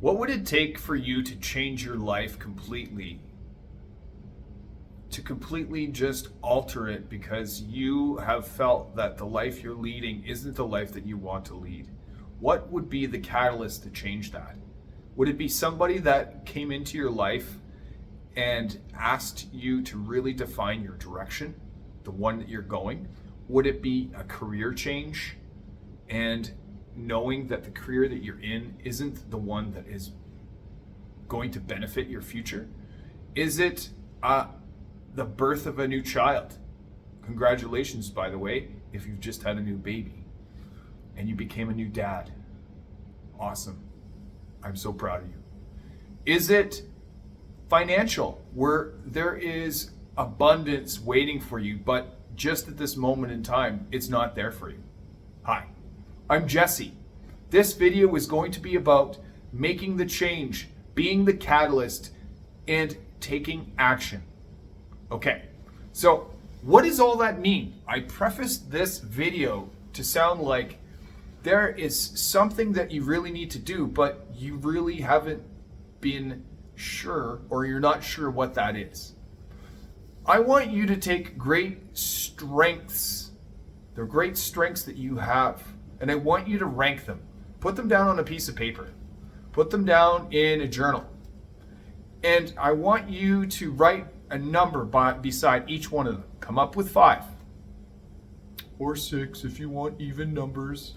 What would it take for you to change your life completely? To completely just alter it because you have felt that the life you're leading isn't the life that you want to lead? What would be the catalyst to change that? Would it be somebody that came into your life and asked you to really define your direction, the one that you're going? Would it be a career change and knowing that the career that you're in isn't the one that is going to benefit your future? Is it the birth of a new child? Congratulations, by the way, if you've just had a new baby and you became a new dad. Awesome. I'm so proud of you. Is it financial, where there is abundance waiting for you, but just at this moment in time, it's not there for you? Hi, I'm Jesse. This video is going to be about making the change, being the catalyst, and taking action. Okay, so what does all that mean? I prefaced this video to sound like there is something that you really need to do, but you really haven't been sure, or you're not sure what that is. I want you to take great strengths, the great strengths that you have, and I want you to rank them. Put them down on a piece of paper. Put them down in a journal. And I want you to write a number beside each one of them. Come up with 5 or 6 if you want even numbers,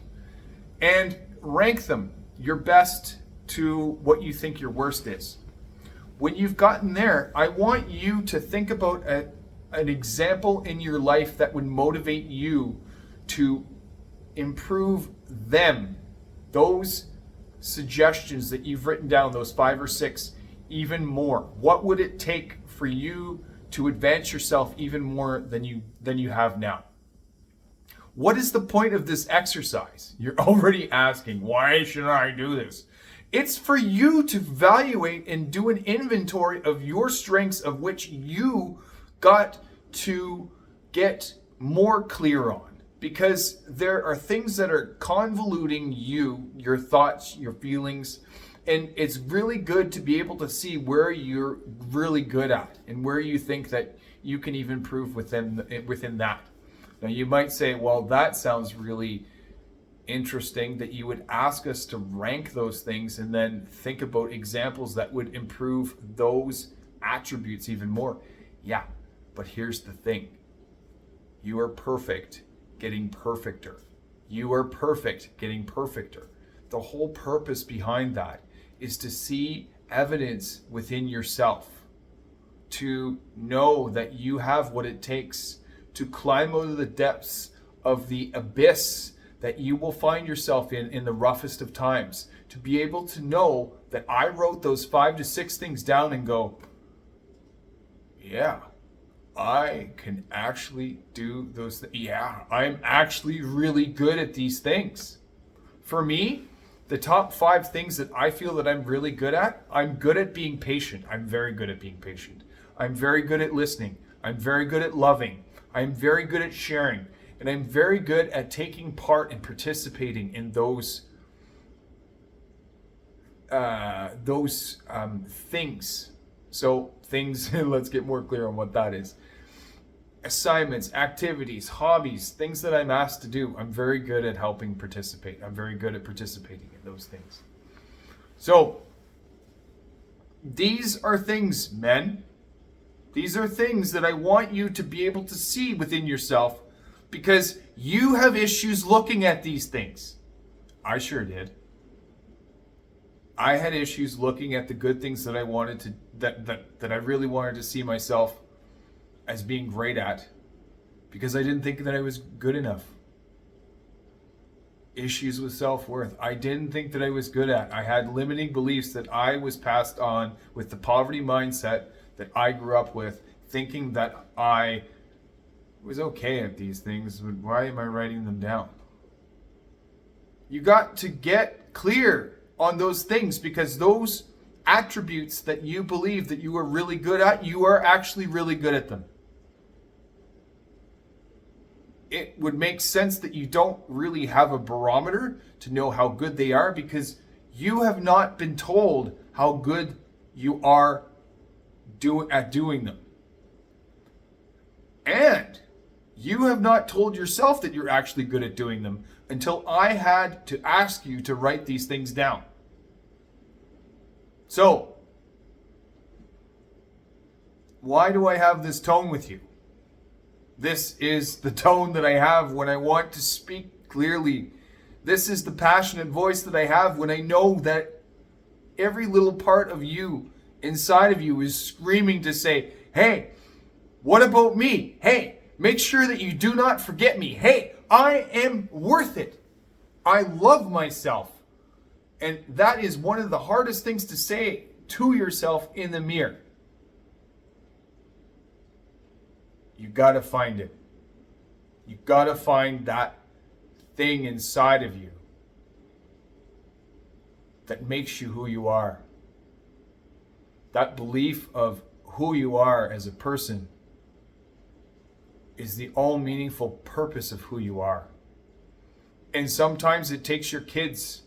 and rank them, your best to what you think your worst is. When you've gotten there, I want you to think about an example in your life that would motivate you to improve them, those suggestions that you've written down, those 5 or 6, even more. What would it take for you to advance yourself even more than you have now? What is the point of this exercise? You're already asking, why should I do this? It's for you to evaluate and do an inventory of your strengths, of which you got to get more clear on. Because there are things that are convoluting you, your thoughts, your feelings, and it's really good to be able to see where you're really good at and where you think that you can even improve within that. Now you might say, well, that sounds really interesting that you would ask us to rank those things and then think about examples that would improve those attributes even more. Yeah, but here's the thing. You are perfect getting perfecter. You are perfect getting perfecter. The whole purpose behind that is to see evidence within yourself, to know that you have what it takes to climb out of the depths of the abyss that you will find yourself in the roughest of times, to be able to know that I wrote those 5 to 6 things down and go, yeah, I can actually do those things. Yeah, I'm actually really good at these things. For me, the top 5 things that I feel that I'm really good at, I'm good at being patient. I'm very good at being patient. I'm very good at listening. I'm very good at loving. I'm very good at sharing. And I'm very good at taking part and participating in those things. So things, let's get more clear on what that is. Assignments, activities, hobbies, things that I'm asked to do. I'm very good at helping participate. I'm very good at participating in those things. So these are things, men. These are things that I want you to be able to see within yourself, because you have issues looking at these things. I sure did. I had issues looking at the good things that I wanted to, that I really wanted to see myself as being great at, because I didn't think that I was good enough. Issues with self-worth. I didn't think that I was good at. I had limiting beliefs that I was passed on with the poverty mindset that I grew up with, thinking that I was okay at these things. Why am I writing them down? You got to get clear on those things, because those attributes that you believe that you are really good at, you are actually really good at them. It would make sense that you don't really have a barometer to know how good they are, because You have not been told how good you are at doing them. And you have not told yourself that you're actually good at doing them until I had to ask you to write these things down. So, why do I have this tone with you? This is the tone that I have when I want to speak clearly. This is the passionate voice that I have when I know that every little part of you, inside of you, is screaming to say, hey, what about me? Hey, make sure that you do not forget me. Hey, I am worth it. I love myself. And that is one of the hardest things to say to yourself in the mirror. You got to find it. You got to find that thing inside of you that makes you who you are. That belief of who you are as a person is the all meaningful purpose of who you are. And sometimes it takes your kids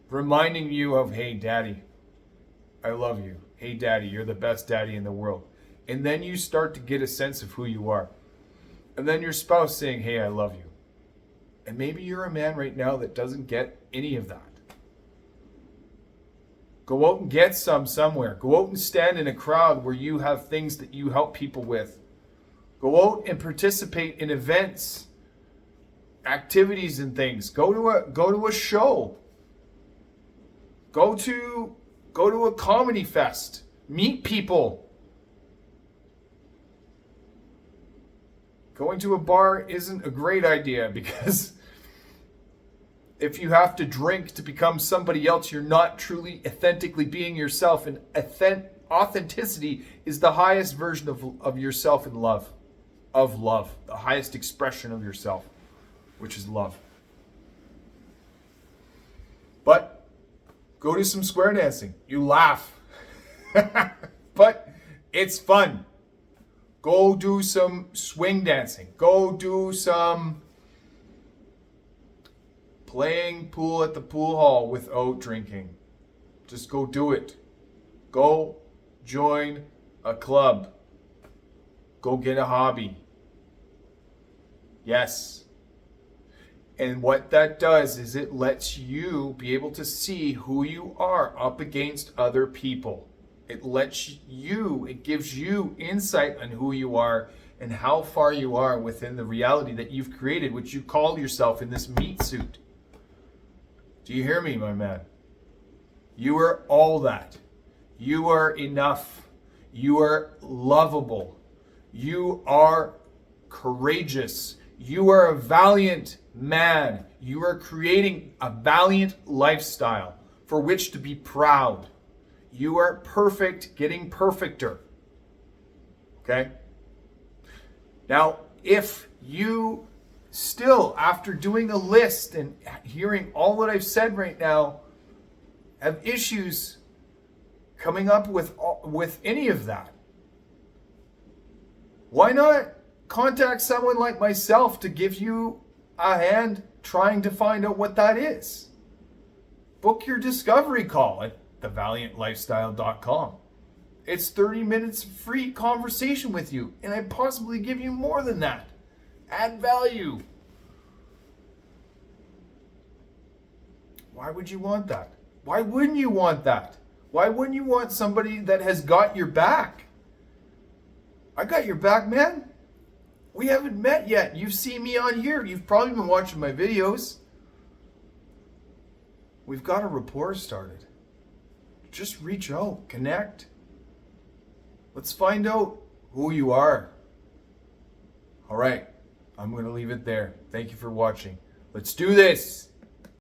reminding you of, hey, daddy, I love you. Hey, daddy, you're the best daddy in the world. And then you start to get a sense of who you are. And then your spouse saying, hey, I love you. And maybe you're a man right now that doesn't get any of that. Go out and get somewhere. Go out and stand in a crowd where you have things that you help people with. Go out and participate in events, activities and things. Go to a show. Go to a comedy fest. Meet people. Going to a bar isn't a great idea because if you have to drink to become somebody else, you're not truly authentically being yourself. And authenticity is the highest version of yourself in love. Of love. The highest expression of yourself, which is love. But go do some square dancing. You laugh. But it's fun. Go do some swing dancing. Go do some playing pool at the pool hall without drinking. Just go do it. Go join a club. Go get a hobby. Yes. And what that does is it lets you be able to see who you are up against other people. It gives you insight on who you are and how far you are within the reality that you've created, which you call yourself in this meat suit. Do you hear me, my man? You are all that. You are enough. You are lovable. You are courageous. You are a valiant man. You are creating a valiant lifestyle for which to be proud. You are perfect, getting perfecter. Okay? Now, if you still, after doing a list and hearing all that I've said right now, have issues coming up with any of that, why not contact someone like myself to give you a hand trying to find out what that is? Book your discovery call at thevaliantlifestyle.com. It's 30 minutes of free conversation with you, and I possibly give you more than that. Add value. Why would you want that? Why wouldn't you want that? Why wouldn't you want somebody that has got your back? I got your back, man. We haven't met yet. You've seen me on here. You've probably been watching my videos. We've got a rapport started. Just reach out, connect. Let's find out who you are. All right, I'm going to leave it there. Thank you for watching. Let's do this.